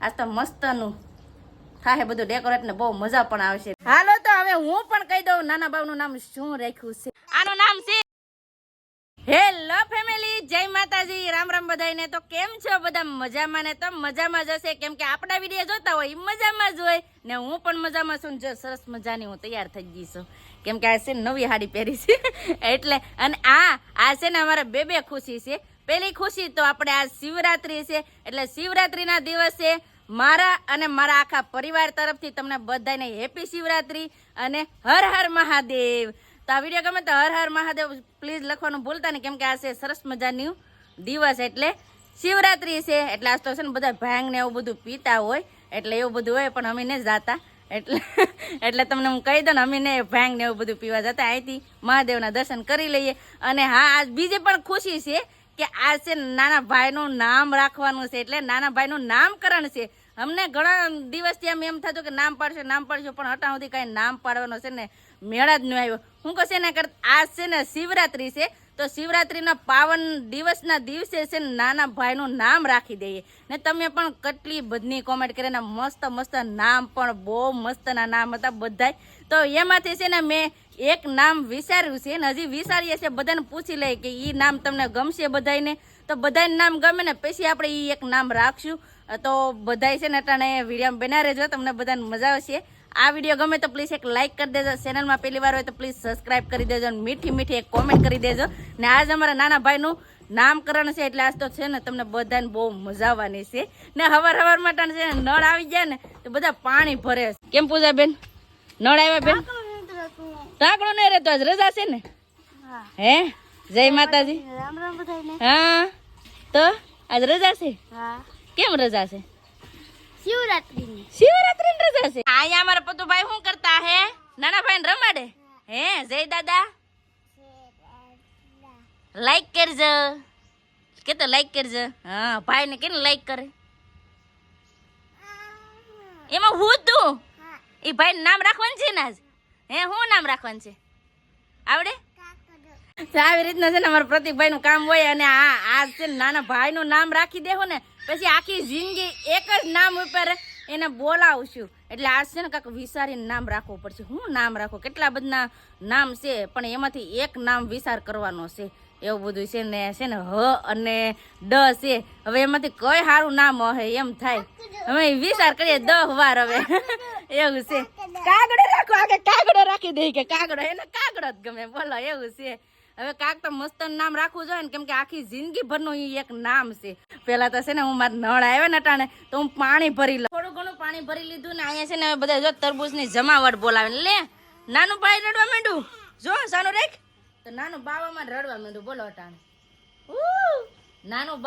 આજ તો મસ્તનું થાય બધું ડેકોરેટ ને બહુ મજા પણ આવશે. હાલો તો હવે હું પણ કહી દઉં નાના બાવનું નામ શું રાખ્યું છે. આનું નામ છે હેલો ફેમિલી, જય માતાજી, રામ રામ બધાને. તો કેમ છો બધા? મજામાં ને? તો મજામાં જ હશે, કેમ કે આપણા વિડીયો જોતા હોય મજામાં જ હોય ને. હું પણ મજામાં છું. જો સરસ મજાની હું તૈયાર થઈ ગઈ છું, કેમ કે આ છે નવી સાડી પહેરી છે એટલે. અને આ છે ને અમારે બે ખુશી છે. પહેલી ખુશી તો આપણે આ શિવરાત્રી છે, એટલે શિવરાત્રીના દિવસે મારા અને મારા આખા પરિવાર તરફથી તમને બધાને હેપી શિવરાત્રી અને હર હર મહાદેવ. તો આ વિડીયો ગમે તો હર હર મહાદેવ પ્લીઝ લખવાનું ભૂલતા નહીં, કેમ કે આ છે સરસ મજાની દિવસ એટલે શિવરાત્રી છે. એટલે આજ તો છે ને બધા ભાંગ ને એવું બધું પીતા હોય, એટલે એવું બધું હોય, પણ અમે નહીં જાતા. એટલે તમને હું કહી દઉં ને, અમે ને ભાંગ ને એવું બધું પીવા જતા, અહીંથી મહાદેવના દર્શન કરી લઈએ. અને હા, આજ બીજી પણ ખુશી છે કે આ છે નાના ભાઈનું નામ રાખવાનું છે, એટલે નાના ભાઈનું નામકરણ છે. અમને ઘણા દિવસથી એમ થતું કે નામ પાડશું, પણ હટા સુધી કાંઈ નામ પાડવાનો છે ને મેળા જ ન આવ્યો. હું કહું છે ને આ છે ને શિવરાત્રી છે, તો શિવરાત્રીના પાવન દિવસના દિવસે છે ને નાના ભાઈનું નામ રાખી દઈએ. ને તમે પણ કેટલી બધી કોમેન્ટ કરીને મસ્ત નામ પણ બહુ મસ્તના નામ હતા બધાય. તો એમાંથી છે ને મેં એક નામ વિચાર્યું છે ને હજી વિચારીએ છીએ, બધાને પૂછી લઈએ કે એ નામ તમને ગમશે બધાને. તો બધાને નામ ગમે ને પછી આપણે એ એક નામ રાખશું. તો બધાય છે ને અટાણે વિડીયો બના રહેજો, તમને બધાને મજા આવશે. આ વિડીયો ગમે તો પ્લીઝ એક લાઇક કરી દેજો, ચેનલમાં પહેલી વાર હોય તો પ્લીઝ સબસ્ક્રાઇબ કરી દેજો, અને મીઠી એક કોમેન્ટ કરી દેજો. ને આજ અમારા નાના ભાઈનું નામકરણ છે, એટલે આજ તો છે ને તમને બધાને બહુ મજા આવવાની છે. ને હવાર માટે છે ને નળ આવી જાય ને તો બધા પાણી ભરે. કેમ પૂજા બેન, નળ આવ્યા બેન? ટાંકણો નહીં રહેતો, આજ રજા છે ને? હે, જય માતાજી, રામ રામ બધાને. હા, તો આજ રજા છે? કેમ રજા છે? શિવરાત્રી રજા છે. અહીંયા અમારા પતુભાઈ શું કરતા હે? નાના ભાઈ ને રમાડે હે. જય દાદા, લાઈક કરજો કે તો લાઈક કરજો. હા, ભાઈ ને કેને લાઈક કરે? એમાં હું તું એ ભાઈ નું નામ રાખવાનું છે ને આજ? હે, શું નામ રાખવાનું છે? આવડે? આવી રીતના છે ને અમારા પ્રતિકભાઈ નું કામ હોય. અને આ છે નાના ભાઈ નું નામ રાખી દેવું ને પછી આખી જિંદગી એક જ નામ ઉપર એને બોલાવશું. એટલે આજ છે ને કાંક વિચારીને નામ રાખવું પડશે. હું નામ રાખું? કેટલા બધા નામ છે, પણ એમાંથી એક નામ વિચાર કરવાનો છે. એવું બધું છે ને હ અને ડ છે. હવે એમાંથી કઈ સારું નામ હશે એમ થાય. હવે વિચાર કરીએ 10 વાર. હવે એવું છે. કાગડો રાખો, આગે કાગડો રાખી દે કે કાગડો, એને કાગડો જ ગમે. બોલો, એવું છે. હવે કાક તો મસ્ત નામ રાખવું જોઈએ ને, કેમ કે આખી જિંદગી ભરનું એક નામ છે. પેલા તો છે ને હું મારા નળ આવ્યા ને અટાણે તો હું પાણી ભરી લઉં. થોડું ઘણું પાણી ભરી લીધું ને અહીંયા છે ને બધા જો તરબૂચ ની જમાવટ બોલાવે. લે, નાનું ભાઈ રડવા માંડ્યું. જો સાનું રાખ તો નાનું બાવામાં રડવા માંડ્યું. બોલો અટાણે નાનું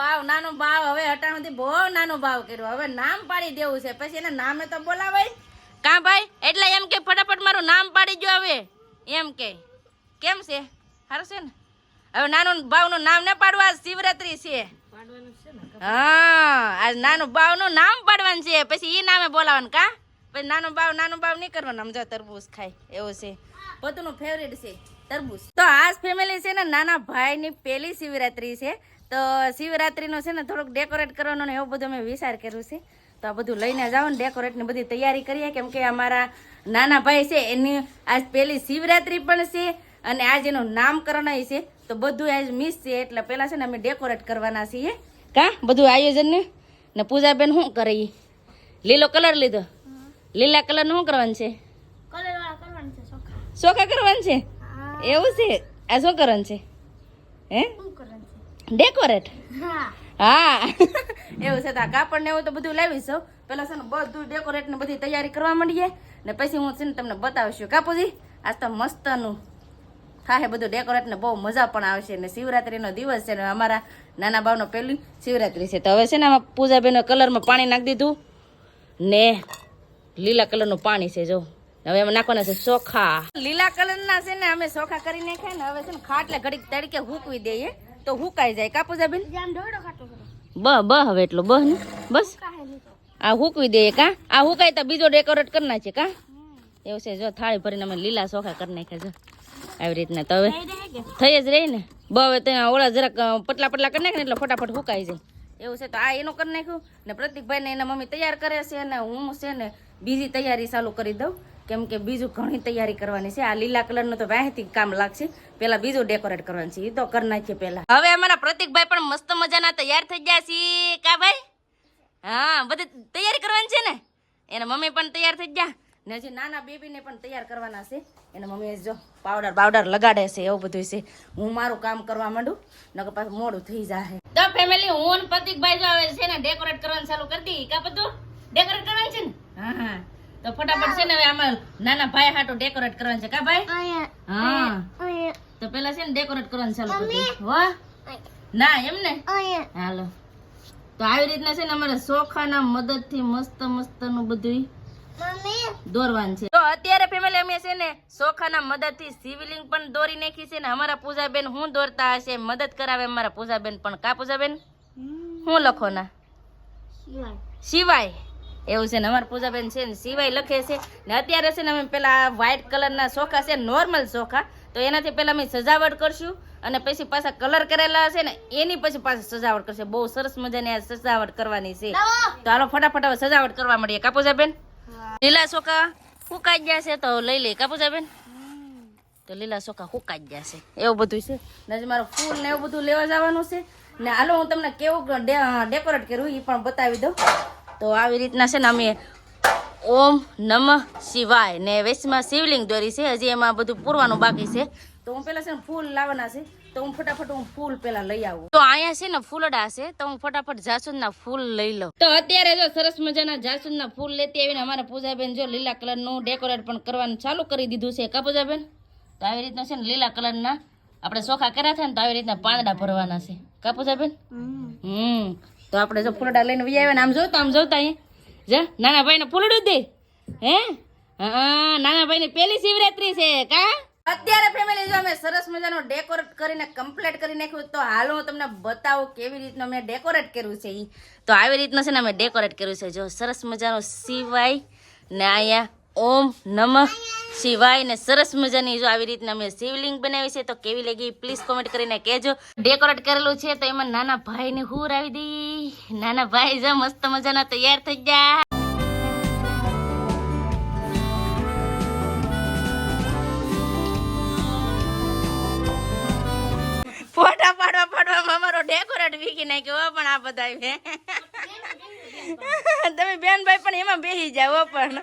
બાવ હવે અટાણુંથી બહુ નાનું બાવ કર્યું. હવે નામ પાડી દેવું છે, પછી એને નામે તો બોલાવાય કા ભાઈ? એટલે એમ કે ફટાફટ મારું નામ પાડી ગયો. હવે એમ કે કેમ છે? સારું છે ને? હવે નાનું બાવનું નામ ને પાડવા, શિવરાત્રી છે. હા, આજ નાનું બાવનું નામ પાડવાનું છે, પછી ઈ નામે બોલાવાનું કા? પછી નાનું બાવ નહીં કરવાનું. સમજો તરબૂચ ખાય એવું છે. પોતાનું ફેવરેટ છે તરબૂચ. તો આજ ફેમિલી છે ને નાના ભાઈની પહેલી શિવરાત્રી છે. તો શિવરાત્રીનું છે ને થોડુંક ડેકોરેટ કરવાનું ને એવું બધું મેં વિચાર કર્યું છે. તો આ બધું લઈને જાઓ ને ડેકોરેટની બધી તૈયારી કરીએ, કેમ કે અમારા નાના ભાઈ છે એની આજ પહેલી શિવરાત્રી પણ છે અને આજ એનું નામકરણ છે. તો બધું આજ મિસ છે, એટલે પેલા છે ને અમે ડેકોરેટ કરવાના છીએ કા બધું આયોજન ને. પૂજાબેન શું કરે? લીલો કલર લીધો. લીલા કલર નું શું કરવાનું છે? ચોખા કરવાનું છે. એવું છે? આ શું કરવાનું છે? હે, ડેકોરેટ? હા એવું છે. તો કાપડ ને એવું તો બધું લાવીશું. પેલા છે ને બધું ડેકોરેટ ને બધી તૈયારી કરવા માંડીએ ને પછી હું છે ને તમને બતાવશું. કાપુજી, આજ તો મસ્તનું થાય બધું ડેકોરેટ ને બહુ મજા પણ આવશે. ને શિવરાત્રીનો દિવસ છે ને અમારા નાના બાવનો પહેલી શિવરાત્રી છે. તો હવે છે ને આમાં પૂજાબેન કલરમાં પાણી નાખી દીધું ને લીલા કલરનું પાણી છે. જો હવે એમાં નાખવાના છે ચોખા. લીલા કલરના છે ને અમે ચોખા કરી નાખ્યા ને હવે છે ને ખાટલે ઘડીક તડકે હૂકવી દઈએ તો હુકાઈ જાય. કા પૂજાબેન? હવે એટલો ને બસ આ હૂકવી દઈએ કા? આ હુકાય તો બીજો ડેકોરેટ કરી નાખીએ કા? એવું છે. જો થાળી ભરીને અમે લીલા ચોખા કરી નાખ્યા. જો આવી રીતના. તો હવે થઈ જ રહી ને. હવે ત્યાં ઓળા જરાક પતલા કરી નાખે ને એટલે ફટાફટ હુકાઈ જાય. એવું છે. તો આ એનું કરી નાખ્યું ને પ્રતિકભાઈને એના મમ્મી તૈયાર કરે છે અને હું છે ને બીજી તૈયારી ચાલુ કરી દઉં, કેમ કે બીજું ઘણી તૈયારી કરવાની છે. આ લીલા કલરનું તો વાહેથી કામ લાગશે, પેલા બીજું ડેકોરેટ કરવાનું છે, એ તો કરી નાખીએ પેલા. હવે અમારા પ્રતિકભાઈ પણ મસ્ત મજાના તૈયાર થઈ ગયા છે કા ભાઈ? હા, બધી તૈયારી કરવાની છે ને. એના મમ્મી પણ તૈયાર થઈ ગયા ને હજી નાના બેબીને પણ તૈયાર કરવાના છે. એના મમ્મી જો પાવડર લગાડે છે, એવું બધું છે. હું મારું કામ કરવા માંડું, નકર પાછું મોડું થઈ જાય. તો ફેમિલી, હું ને પ્રતિકભાઈ જો આવે છે ને ડેકોરેટ કરવાનું ચાલુ કરી દી. કા બધું ડેકોરેટ કરવાનું છે ને? હા, તો ફટાફટ છે ને હવે આમાં નાના ભાઈ હાટો ડેકોરેટ કરવાનું છે. કા ભાઈ? હા, તો પેલા છે ને ડેકોરેટ કરવાનું ચાલુ કરી દી. વાહ, ના એમ ને? હાલો, તો આવી રીતના છે ને અમારે સોખાના મદદથી મસ્ત નું બધું દોરવાનું છે. તો અત્યારે ફેમિલી અમે છે ને સોખાના મદદથી શિવલિંગ પણ દોરી નાખી છે ને અમારા પૂજાબેન હું દોરતા હશે મદદ કરાવે અમારા પૂજાબેન પણ. કા પૂજાબેન? હું લખો ના? શિવાય. એવું છે ને અમારા પૂજાબેન છે ને સિવાય લખે છે ને. અત્યારે છે ને અમે પેલા વ્હાઈટ કલરના સોખા છે, નોર્મલ સોખા, તો એનાથી પેલા અમે સજાવટ કરશું અને પછી પાછા કલર કરેલા છે ને એની પછી પાછા સજાવટ કરશે. બહુ સરસ મજાની આ સજાવટ કરવાની છે. તો હાલો ફટાફટ હવે સજાવટ કરવા મળીએ. કા પૂજાબેન? લીલા સોખા હુકાઈ ગયા છે તો લઈ લઈએ. કા પૂજાબેન? તો લીલા સોખા હુકાઈ ગયા છે, એવું બધું છે ને. મારું ફૂલ ને એવું બધું લેવા જવાનું છે ને. હાલો હું તમને કેવું ડેકોરેટ કર્યું એ પણ બતાવી દઉં. તો આવી રીતના છે ને અમે ઓમ નમઃ શિવાય ને વેચમાં શિવલિંગ દોરી છે. હજી એમાં બધું પૂરવાનું બાકી છે. તો હું પેલા છે ને ફૂલ લાવવાના છે, તો હું ફટાફટ ફૂલ પેલા લઈ આવું. તો અહીંયા છે ને ફૂલડા છે, તો હું ફટાફટ જાસૂદના ફૂલ લઈ લઉં. તો અત્યારે જો સરસ મજાના જાસૂદના ફૂલ લેતી આવીને અમારા પૂજાબેન જો લીલા કલરનું ડેકોરેટ પણ કરવાનું ચાલુ કરી દીધું છે. કા પૂજાબેન? તો આવી રીતના છે ને લીલા કલરના આપણે સોખા કર્યા થાય ને તો આવી રીતના પાંદડા ભરવાના છે. કા પૂજાબેન? તો આપણે જો ફૂલડા લઈને વી આવ્યા ને આમ જોતા અહીંયા જા નાના ભાઈને ફૂલડું દે. હે? હા, નાના ભાઈની પહેલી શિવરાત્રી છે. કા? અત્યારે ફેમિલી જો અમે સરસ મજાનું ડેકોરેટ કરીને કમ્પ્લીટ કરી નાખ્યું. તો હાલો હું તમને બતાવું કેવી રીતનું મેં ડેકોરેટ કર્યું છે. તો આવી રીતના છે ને અમે ડેકોરેટ કર્યું છે. જો સરસ મજાનું શિવાય ને અહીંયા ઓમ નમઃ શિવાય ને સરસ મજાની જો આવી રીતના અમે શિવલિંગ બનાવી છે. તો કેવી લાગી પ્લીઝ કોમેન્ટ કરીને કહેજો. ડેકોરેટ કરેલું છે તો એમાં નાના ભાઈને હુર આવી દી. નાના ભાઈ જો મસ્ત મજાના તૈયાર થઈ ગયા. ફોટા પાડવામાં અમારો ડેકોરેટ વીકી નાખ્યો પણ આ બધા તમે બેન ભાઈ પણ એમાં બેસી જાવ પણ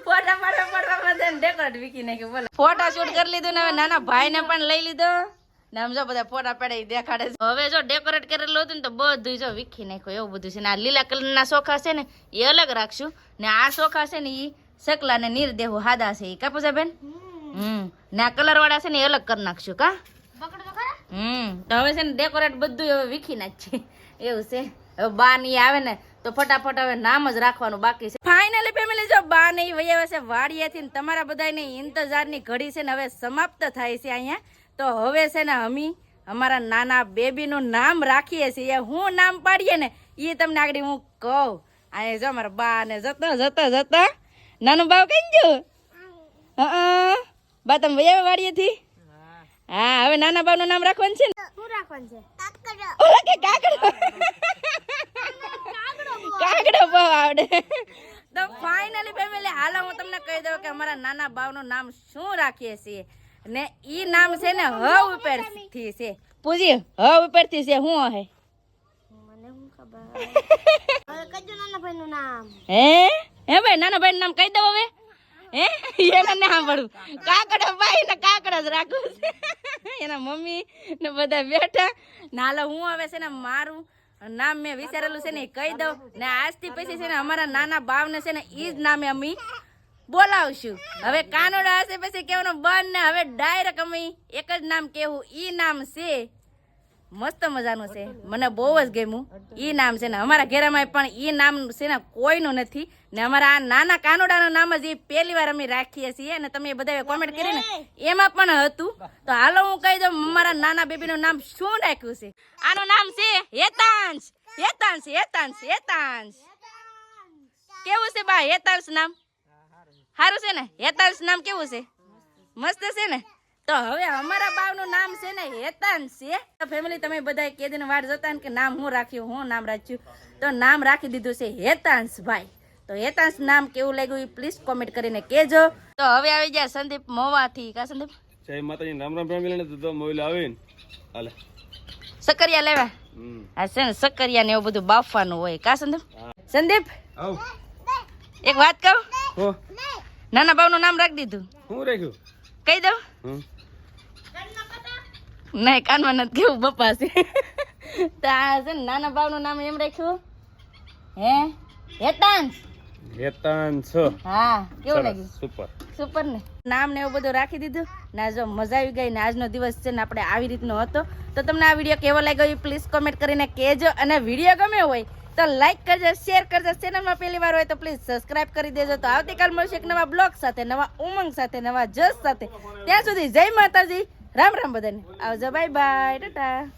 ફોટા પાડવામાં ડેકોરેટ વીકી નાખ્યો. બોલો, ફોટા શૂટ કરી લીધું ને હવે નાના ભાઈને પણ લઈ લીધો ને આમ જો બધા ફોટા પાડી દેખાડે છે. હવે જો ડેકોરેટ કરેલું હતું ને તો બધું જો વીખી નાખ્યું, એવું બધું છે ને. આ લીલા કલરના સોખા છે ને એ અલગ રાખશું ને આ સોખા છે ને એ સકલા ને નિર્દેહો હાદા છે. કા પૂજાબેન? ને આ કલર વાળા છે ને એ અલગ કરી નાખશું. કા? તો હવે છે ને ડેકોરેટ બધું હવે વીખી નાખીએ, એવું છે. હવે બા ની આવે ને તો ફટાફટ હવે નામ જ રાખવાનું બાકી છે. ફાઇનલી ફેમિલી જો બા ને વહી આવે છે વાડીએથી ને તમારા બધાની ઇંતજારની ઘડી છે ને હવે સમાપ્ત થાય છે અહીંયા. તો હવે છે ને અમે અમારા નાના બેબીનું નામ રાખીએ છીએ. હું નામ પાડીએ ને એ તમને આગળ હું કહું. અહીંયા જો અમારા બા ને જતો નાનું બાવ કઈ ગયું? બા તમે વહી આવે વાડીએથી? હા, હવે નાના બાવ નું નામ રાખવાનું છે ને. શું રાખવાનું છે? ઓલા કે કાકડો. કાકડો બહુ આવડે. તો ફાઇનલી ફેમિલી હાલો હું તમને કહી દઉં કે અમારા નાના બાવનું નામ શું રાખીએ છીએ ને ઈ નામ છે ને હ ઉપરથી છે. પૂજી હ ઉપરથી છે. શું હે? મને શું ખબર. હવે કજો નાના ભાઈનું નામ. હે ભાઈ નાના ભાઈનું નામ કહી દઉં હવે. એના નામ પડું કાકડો ભાઈ ને કાકડા જ રાખું છે. એના મમ્મી ને બધા બેઠા નાલો. હું હવે છે ને મારું નામ મેં વિચારેલું છે ને એ કહી દઉં ને આજથી પછી છે ને અમારા નાના બાવને છે ને ઈ જ નામે અમે બોલાવશું. હવે કાનોડા હશે પછી કેવાનું બંધ ને હવે ડાયરેક્ટ અમે એક જ નામ કેવું. ઈ નામ છે મસ્ત મજાનું છે, મને બહુ જ ગમ્યું. ઈ નામ છે ને અમારા ઘેરામાં પણ ઈ નામ છે ને કોઈનું નથી ને અમારા આ નાના કાનોડાનું નામ જ પહેલી વાર અમે રાખીએ છીએ અને તમે બધા કોમેન્ટ કરીને એમાં પણ હતું. તો હાલો હું કહી દઉં અમારા નાના બેબીનું નામ શું રાખ્યું છે. આનું નામ છે હેતાંશ. હેતાંશ હેતાંશ હેતાંશ. કેવું છે બા હેતાંશ નામ? સારું છે ને? હેતાંશ નામ કેવું છે? મસ્ત છે ને? તો હવે અમારા બાવનું નામ છે ને હેતાંશ છે. ફેમિલી તમે બધા કેદીને વાટ જોતા ને કે નામ હું રાખ્યું, હું નામ રાખ્યું, તો નામ રાખી દીધું છે હેતાંશભાઈ. તો હેતાંશ નામ કેવું લાગ્યું એ પ્લીઝ કોમેન્ટ કરીને કહેજો. તો હવે આવી ગયા સંદીપ મોવાથી. કા સંદીપ? જય માતાજી. રામ રામ ફેમિલી ને તો મોઈલ આવીને હાલે સકરિયા લેવા. આ છે ને સકરિયા ને એવું બધું બાફવાનું હોય. કા સંદીપ? સંદીપ આવ એક વાત કહું, હો નાના બાવનું નામ રાખી દીધું. હું રાખ્યું કહી દઉં? નહીં, કાનમાં નથી કેવું બપ્પા છે. તો આ છે ને નાના બાવનું નામ એમ રાખ્યું હે હેતાંશ. હેતાંશ. હા, કેવું લાગ્યું? સુપર સુપર ને નામ ને એવું બધું રાખી દીધું ને. જો મજા આવી ગઈ ને આજનો દિવસ છે ને આપણે આવી રીતનો હતો. તો તમને આ વિડીયો કેવો લાગ્યો એ પ્લીઝ કોમેન્ટ કરીને કહેજો. અને વિડીયો ગમે હોય તો લાઈક કરજો, શેર કરજો. ચેનલમાં પહેલી વાર હોય તો પ્લીઝ સબસ્ક્રાઇબ કરી દેજો. તો આવતીકાલ મળશે એક નવા બ્લોગ સાથે, નવા ઉમંગ સાથે, નવા જશ સાથે. ત્યાં સુધી જય માતાજી, રામ રામ બધાને. આવજો, બાય બાય, ટાટા.